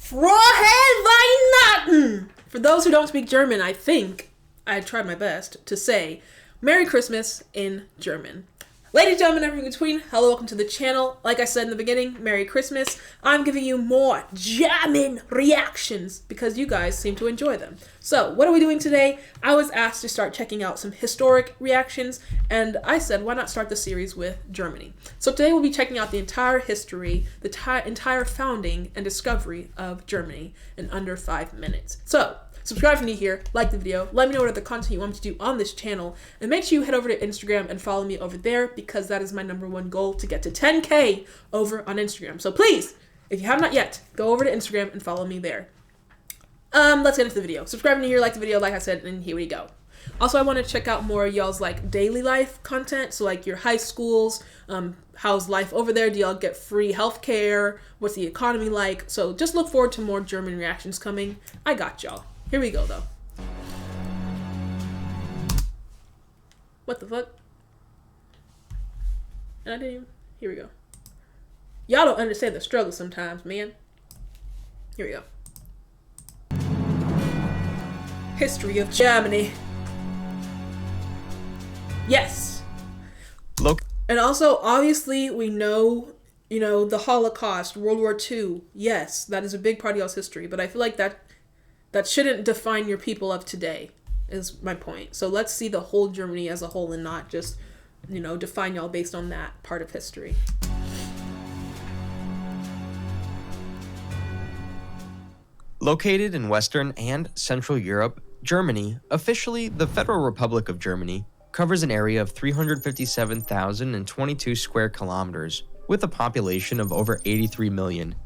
Frohe Weihnachten! For those who don't speak German, I think I tried my best to say Merry Christmas in German. Ladies and gentlemen, everything in between, hello, welcome to the channel. Like I said in the beginning, Merry Christmas. I'm giving you more German reactions because you guys seem to enjoy them. So, what are we doing today? I was asked to start checking out some historic reactions, and I said, why not start the series with Germany? So today we'll be checking out the entire history, the entire founding and discovery of Germany in under 5 minutes. So, subscribe if you're new here, like the video, let me know what other content you want me to do on this channel, and make sure you head over to Instagram and follow me over there because that is my #1 goal, to get to 10K over on Instagram. So please, if you have not yet, go over to Instagram and follow me there. Let's get into the video. Subscribe if you're new here, like the video, like I said, and here we go. Also, I want to check out more of y'all's like daily life content, so like your high schools, how's life over there? Do y'all get free healthcare? What's the economy like? So just look forward to more German reactions coming. I got y'all. Here we go, though. What the fuck? And I didn't even... Here we go. Y'all don't understand the struggle sometimes, man. Here we go. History of Germany. Yes. Look. And also, obviously, we know, the Holocaust, World War II. Yes, that is a big part of y'all's history. But I feel like that shouldn't define your people of today, is my point. So let's see the whole Germany as a whole and not just, define y'all based on that part of history. Located in Western and Central Europe, Germany, officially the Federal Republic of Germany, covers an area of 357,022 square kilometers, with a population of over 83 million.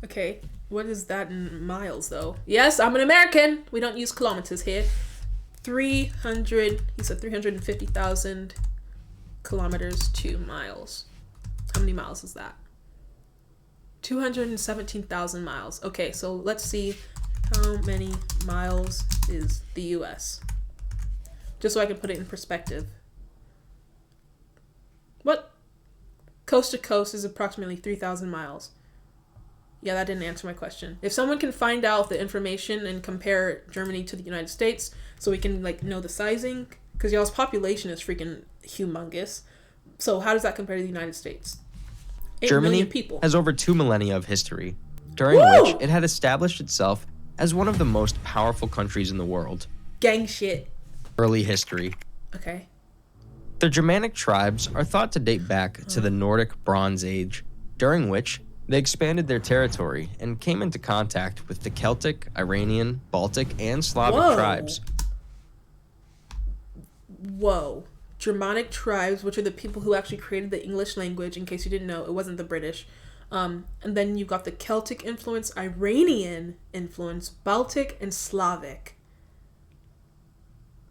Okay. What is that in miles, though? Yes, I'm an American. We don't use kilometers here. He said 350,000 kilometers to miles. How many miles is that? 217,000 miles. Okay, so let's see how many miles is the U.S. Just so I can put it in perspective. What? Coast to coast is approximately 3,000 miles. Yeah, that didn't answer my question. If someone can find out the information and compare Germany to the United States so we can, know the sizing, because y'all's population is freaking humongous. So how does that compare to the United States? 8 Germany million people. has over 2 millennia of history, during which it had established itself as one of the most powerful countries in the world. Gang shit. Early history. Okay. The Germanic tribes are thought to date back to the Nordic Bronze Age, during which they expanded their territory and came into contact with the Celtic, Iranian, Baltic, and Slavic tribes. Whoa. Germanic tribes, which are the people who actually created the English language, in case you didn't know, it wasn't the British. And then you've got the Celtic influence, Iranian influence, Baltic, and Slavic.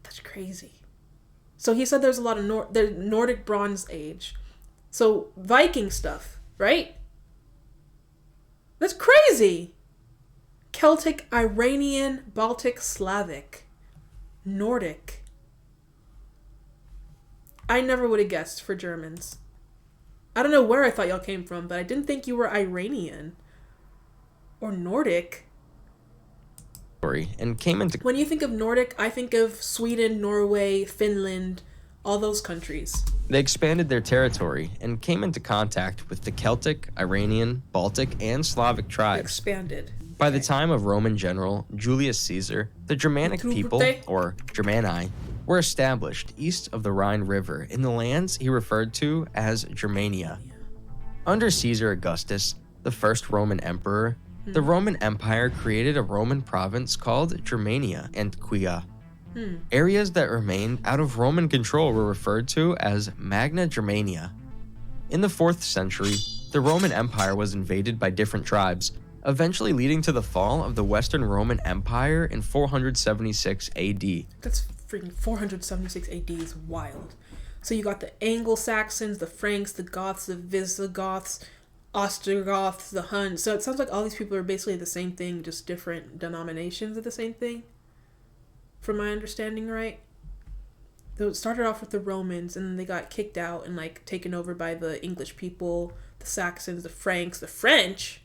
That's crazy. So he said there's a lot of Nordic Bronze Age. So Viking stuff, right? That's crazy. Celtic, Iranian, Baltic, Slavic, Nordic. I never would have guessed for Germans. I don't know where I thought y'all came from, but I didn't think you were Iranian or Nordic. And came into... When you think of Nordic, I think of Sweden, Norway, Finland, all those countries. They expanded their territory and came into contact with the Celtic, Iranian, Baltic, and Slavic tribes. Expanded. By the time of Roman general Julius Caesar, the Germanic people, or Germani, were established east of the Rhine River in the lands he referred to as Germania. Under Caesar Augustus, the first Roman emperor, the Roman Empire created a Roman province called Germania and Quia. Areas that remained out of Roman control were referred to as Magna Germania. In the 4th century, the Roman Empire was invaded by different tribes, eventually leading to the fall of the Western Roman Empire in 476 AD. That's freaking 476 AD is wild. So you got the Anglo-Saxons, the Franks, the Goths, the Visigoths, Ostrogoths, the Huns. So it sounds like all these people are basically the same thing, just different denominations of the same thing. From my understanding, right? So it started off with the Romans, and then they got kicked out and taken over by the English people, the Saxons, the Franks, the French,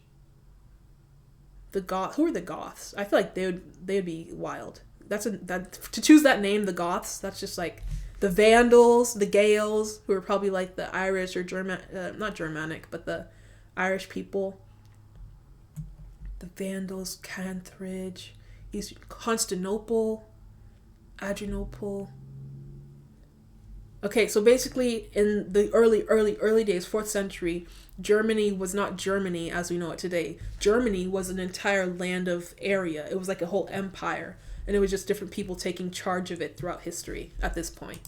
The Goth. Who are the Goths? I feel like they'd be wild. To choose that name, the Goths. That's just like the Vandals, the Gaels, who are probably like the Irish or not Germanic, but the Irish people. The Vandals, Canthridge, Constantinople, Adrianople. Okay, so basically in the early days, 4th century, Germany was not Germany as we know it today. Germany was an entire land of area. It was like a whole empire. And it was just different people taking charge of it throughout history at this point.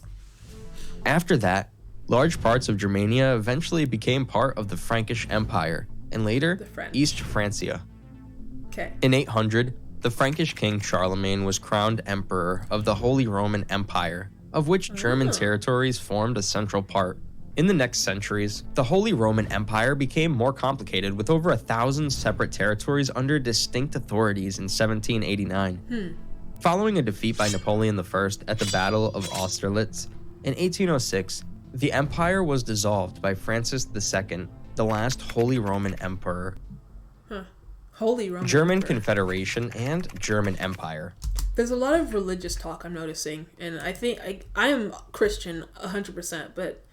After that, large parts of Germania eventually became part of the Frankish Empire, and later, East Francia. Okay. In 800, the Frankish king Charlemagne was crowned emperor of the Holy Roman Empire, of which German territories formed a central part. In the next centuries, the Holy Roman Empire became more complicated with over 1,000 separate territories under distinct authorities in 1789. Following a defeat by Napoleon I at the Battle of Austerlitz, in 1806, the empire was dissolved by Francis II, the last Holy Roman Emperor. Holy Roman German Emperor. Confederation and German Empire. There's a lot of religious talk I'm noticing, and I think I am Christian 100%, but it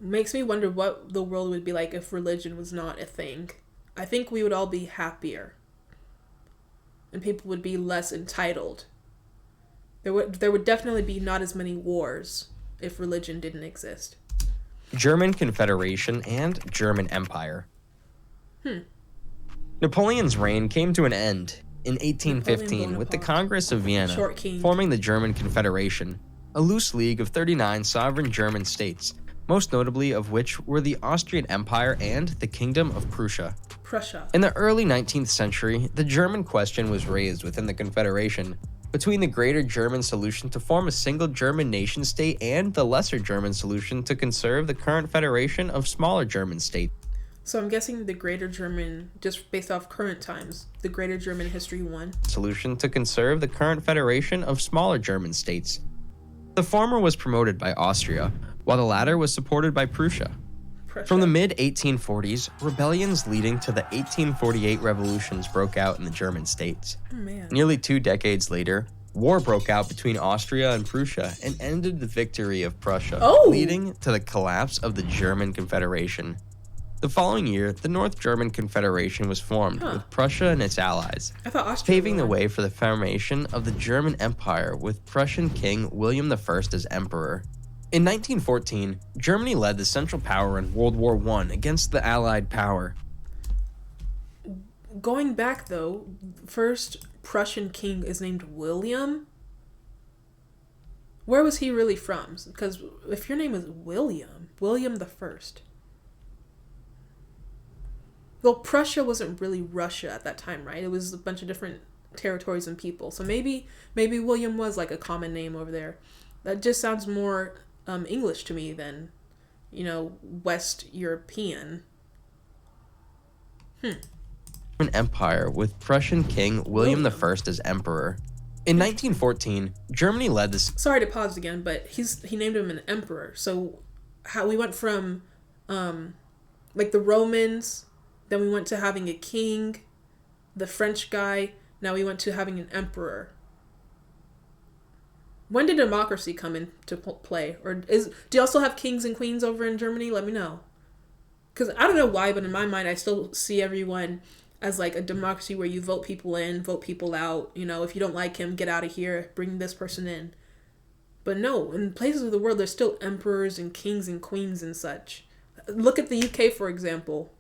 makes me wonder what the world would be like if religion was not a thing. I think we would all be happier, and people would be less entitled. There would definitely be not as many wars if religion didn't exist. German Confederation and German Empire. Napoleon's reign came to an end in 1815 with the Congress of Vienna forming the German Confederation, a loose league of 39 sovereign German states, most notably of which were the Austrian Empire and the Kingdom of Prussia. In the early 19th century, the German question was raised within the Confederation between the Greater German solution to form a single German nation-state and the Lesser German solution to conserve the current federation of smaller German states. So I'm guessing the Greater German, just based off current times, the Greater German history won. Solution to conserve the current federation of smaller German states. The former was promoted by Austria, while the latter was supported by Prussia. From the mid-1840s, rebellions leading to the 1848 revolutions broke out in the German states. Nearly 2 decades later, war broke out between Austria and Prussia and ended the victory of Prussia, leading to the collapse of the German Confederation. The following year, the North German Confederation was formed with Prussia and its allies, paving the way for the formation of the German Empire with Prussian King William I as emperor. In 1914, Germany led the Central Power in World War I against the Allied power. Going back though, first Prussian king is named William. Where was he really from? Because if your name is William the First. Well, Prussia wasn't really Russia at that time, right? It was a bunch of different territories and people. So maybe William was like a common name over there. That just sounds more English to me than, West European. An empire with Prussian King William I as emperor. In 1914, Germany led this. Sorry to pause again, but he named him an emperor. So how we went from like the Romans, then we went to having a king, the French guy, now we went to having an emperor. When did democracy come into play? Or do you also have kings and queens over in Germany? Let me know. Because I don't know why, but in my mind, I still see everyone as like a democracy where you vote people in, vote people out. If you don't like him, get out of here, bring this person in. But no, in places of the world, there's still emperors and kings and queens and such. Look at the UK, for example.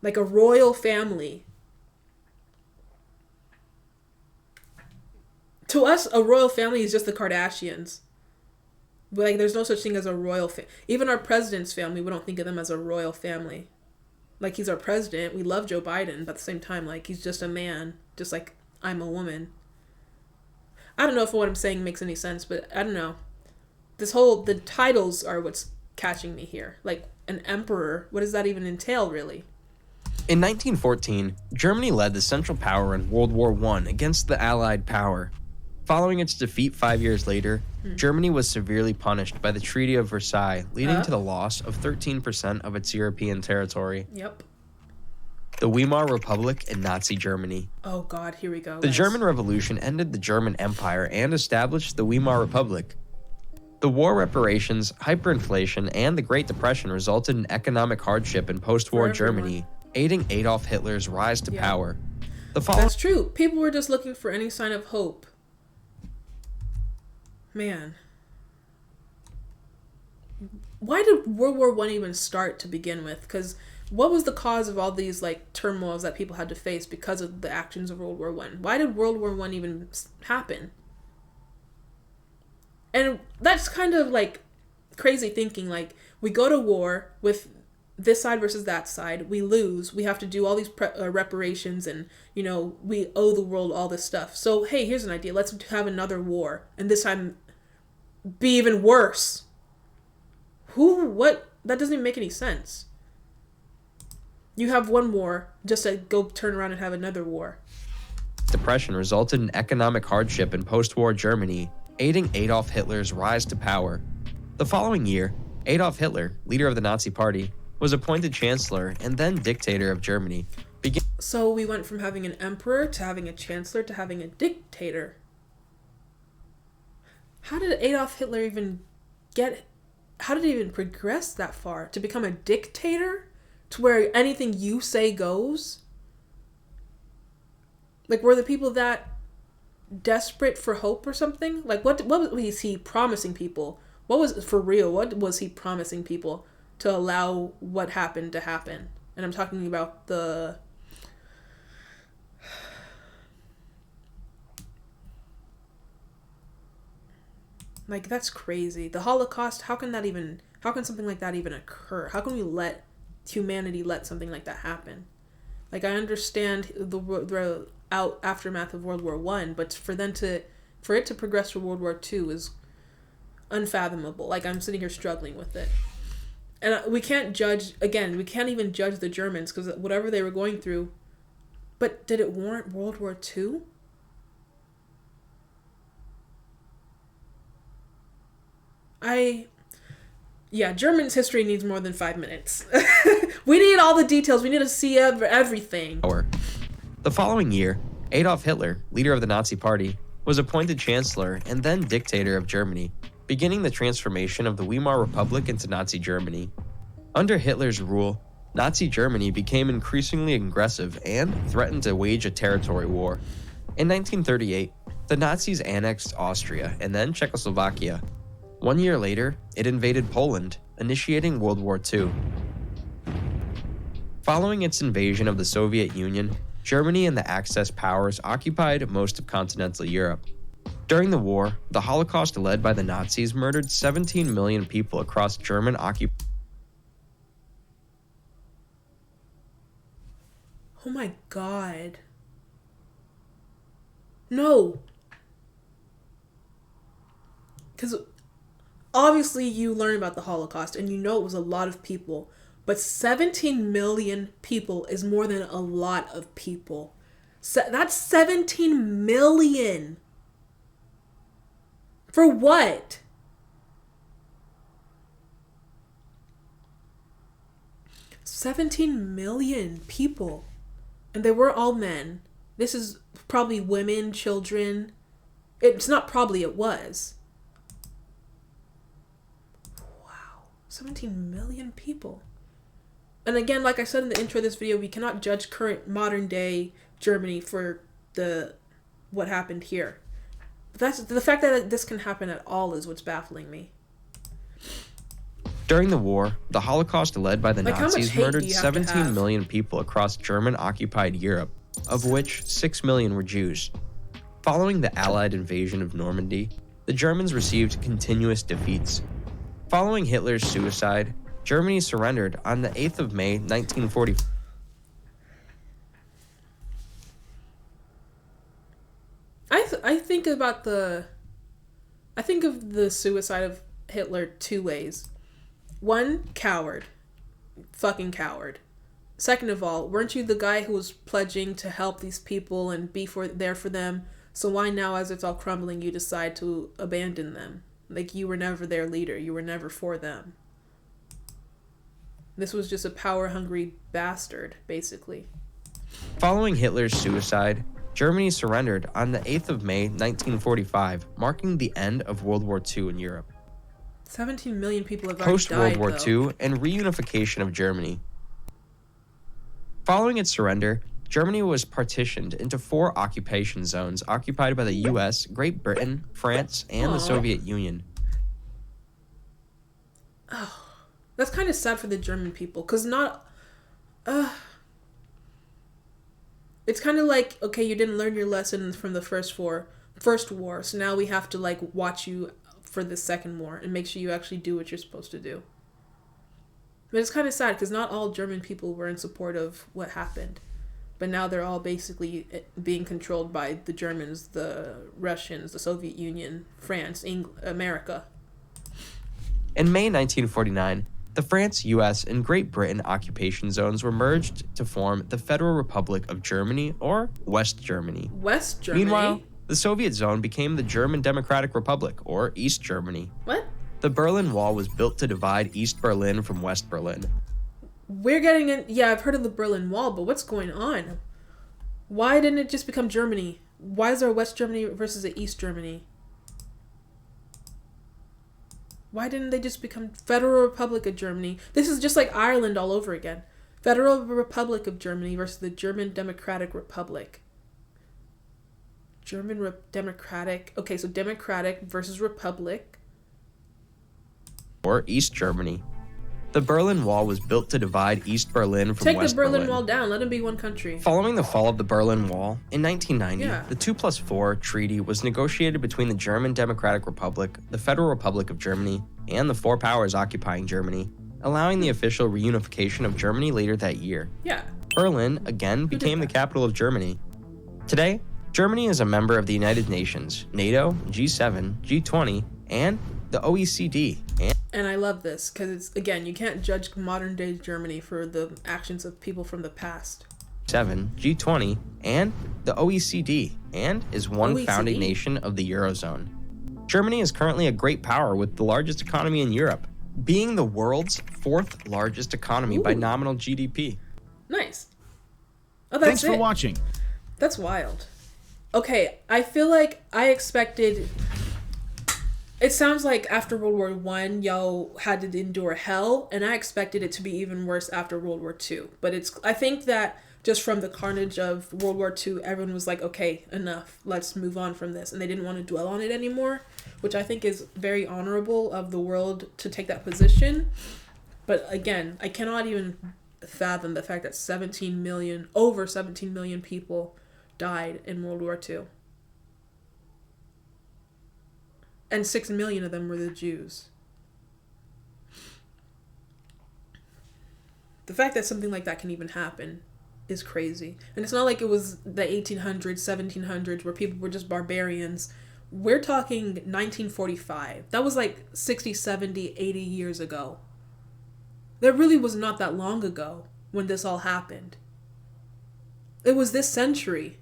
Like a royal family. To us, a royal family is just the Kardashians. But like, there's no such thing as a royal family. Even our president's family, we don't think of them as a royal family. Like, he's our president. We love Joe Biden, but at the same time, like, he's just a man. Just like I'm a woman. I don't know if what I'm saying makes any sense, but I don't know. The titles are what's catching me here. Like, an emperor, what does that even entail, really? In 1914, Germany led the Central Power in World War I against the Allied power. Following its defeat 5 years later, Germany was severely punished by the Treaty of Versailles, leading to the loss of 13% of its European territory. Yep. the Weimar Republic and Nazi Germany. Oh God, here we go. The guys. German Revolution ended the German Empire and established the Weimar Republic. The war reparations, hyperinflation, and the Great Depression resulted in economic hardship in post-war Germany, aiding Adolf Hitler's rise to power. That's true. People were just looking for any sign of hope. Man. Why did World War I even start to begin with? Because what was the cause of all these like turmoils that people had to face because of the actions of World War I? Why did World War I even happen? And that's kind of like crazy thinking. Like, we go to war with this side versus that side. We lose. We have to do all these reparations, and you know, we owe the world all this stuff. So hey, here's an idea. Let's have another war, and this time be even worse. What? That doesn't even make any sense. You have one war just to go turn around and have another war. Depression resulted in economic hardship in post-war Germany, aiding Adolf Hitler's rise to power. The following year, Adolf Hitler, leader of the Nazi Party, was appointed chancellor and then dictator of Germany. So we went from having an emperor to having a chancellor to having a dictator. How did Adolf Hitler even how did he even progress that far? To become a dictator? To where anything you say goes? Like, were the people that desperate for hope or something? Like, what was he promising people? What was, for real, what was he promising people to allow what happened to happen? And I'm talking about like, that's crazy. The Holocaust, how can something like that even occur? How can we let humanity let something like that happen? Like, I understand the aftermath of World War I, but for it to progress to World War II is unfathomable. Like, I'm sitting here struggling with it. And we can't even judge the Germans, because whatever they were going through, but did it warrant World War II? Germany's history needs more than 5 minutes. We need all the details. We need to see everything. The following year, Adolf Hitler, leader of the Nazi Party, was appointed chancellor and then dictator of Germany, beginning the transformation of the Weimar Republic into Nazi Germany. Under Hitler's rule, Nazi Germany became increasingly aggressive and threatened to wage a territory war. In 1938, the Nazis annexed Austria and then Czechoslovakia. 1 year later, it invaded Poland, initiating World War II. Following its invasion of the Soviet Union, Germany and the Axis powers occupied most of continental Europe. During the war, the Holocaust led by the Nazis murdered 17 million people across German occupied. Oh my God. No. Because obviously you learn about the Holocaust and you know it was a lot of people, but 17 million people is more than a lot of people. That's 17 million. For what? $17 million people. And they were all men. This is probably women, children. It's not probably, it was. Wow. 17 million people. And again, like I said in the intro of this video, we cannot judge current modern day Germany for what happened here. But that's the fact that this can happen at all is what's baffling me. During the war, the Holocaust led by the Nazis murdered 17 million people across German-occupied Europe, of which 6 million were Jews. Following the Allied invasion of Normandy, the Germans received continuous defeats. Following Hitler's suicide, Germany surrendered on the 8th of May, 1940. I think of the suicide of Hitler two ways. One, coward. Fucking coward. Second of all, weren't you the guy who was pledging to help these people and be there for them? So why now, as it's all crumbling, you decide to abandon them? Like, you were never their leader. You were never for them. This was just a power-hungry bastard, basically. Following Hitler's suicide, Germany surrendered on the 8th of May 1945, marking the end of World War II in Europe. 17 million people have already died, Post-World War though. II and reunification of Germany. Following its surrender, Germany was partitioned into 4 occupation zones occupied by the US, Great Britain, France, and the Soviet Union. Oh, that's kind of sad for the German people, because it's kind of like, okay, you didn't learn your lesson from the first war, so now we have to, like, watch you for the second war and make sure you actually do what you're supposed to do. But it's kind of sad, because not all German people were in support of what happened. But now they're all basically being controlled by the Germans, the Russians, the Soviet Union, France, America. In May 1949, the France, US, and Great Britain occupation zones were merged to form the Federal Republic of Germany, or West Germany. West Germany? Meanwhile, the Soviet zone became the German Democratic Republic, or East Germany. What? The Berlin Wall was built to divide East Berlin from West Berlin. We're getting in. Yeah, I've heard of the Berlin Wall, but what's going on? Why didn't it just become Germany? Why is there West Germany versus the East Germany? Why didn't they just become Federal Republic of Germany? This is just like Ireland all over again. Federal Republic of Germany versus the German Democratic Republic. Democratic. Okay, so Democratic versus Republic. Or East Germany. The Berlin Wall was built to divide East Berlin from West Berlin. Take the Berlin Wall down. Let it be one country. Following the fall of the Berlin Wall, in 1990, the Yeah. 2+4 treaty was negotiated between the German Democratic Republic, the Federal Republic of Germany, and the 4 powers occupying Germany, allowing the official reunification of Germany later that year. Yeah. Berlin, again, became the capital of Germany. Today, Germany is a member of the United Nations, NATO, G7, G20, and the OECD. And I love this because it's, again, you can't judge modern day Germany for the actions of people from the past. G20, and the OECD, and is one OECD? founding nation of the Eurozone. Germany is currently a great power with the largest economy in Europe, being the world's 4th largest economy by nominal GDP. Nice. Oh, that's Thanks for watching. That's wild. Okay, I feel like I expected... It sounds like after World War I, y'all had to endure hell, and I expected it to be even worse after World War II. But I think that just from the carnage of World War II, everyone was like, okay, enough, let's move on from this. And they didn't want to dwell on it anymore, which I think is very honorable of the world to take that position. But again, I cannot even fathom the fact that over 17 million people died in World War II. And 6 million of them were the Jews. The fact that something like that can even happen is crazy. And it's not like it was the 1800s, 1700s, where people were just barbarians. We're talking 1945. That was like 60, 70, 80 years ago. That really was not that long ago when this all happened. It was this century.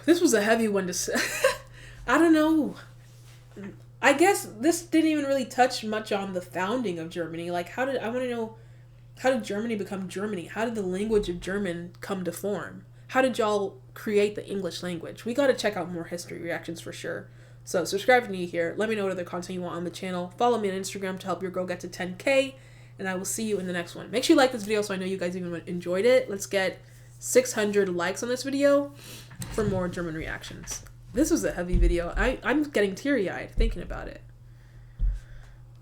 This was a heavy one to say. I don't know. I guess this didn't even really touch much on the founding of Germany. Like, I want to know, how did Germany become Germany? How did the language of German come to form? How did y'all create the English language? We got to check out more history reactions for sure. So subscribe to me here. Let me know what other content you want on the channel. Follow me on Instagram to help your girl get to 10K. And I will see you in the next one. Make sure you like this video so I know you guys even enjoyed it. Let's get 600 likes on this video for more German reactions. This was a heavy video. I'm getting teary-eyed thinking about it.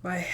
Bye.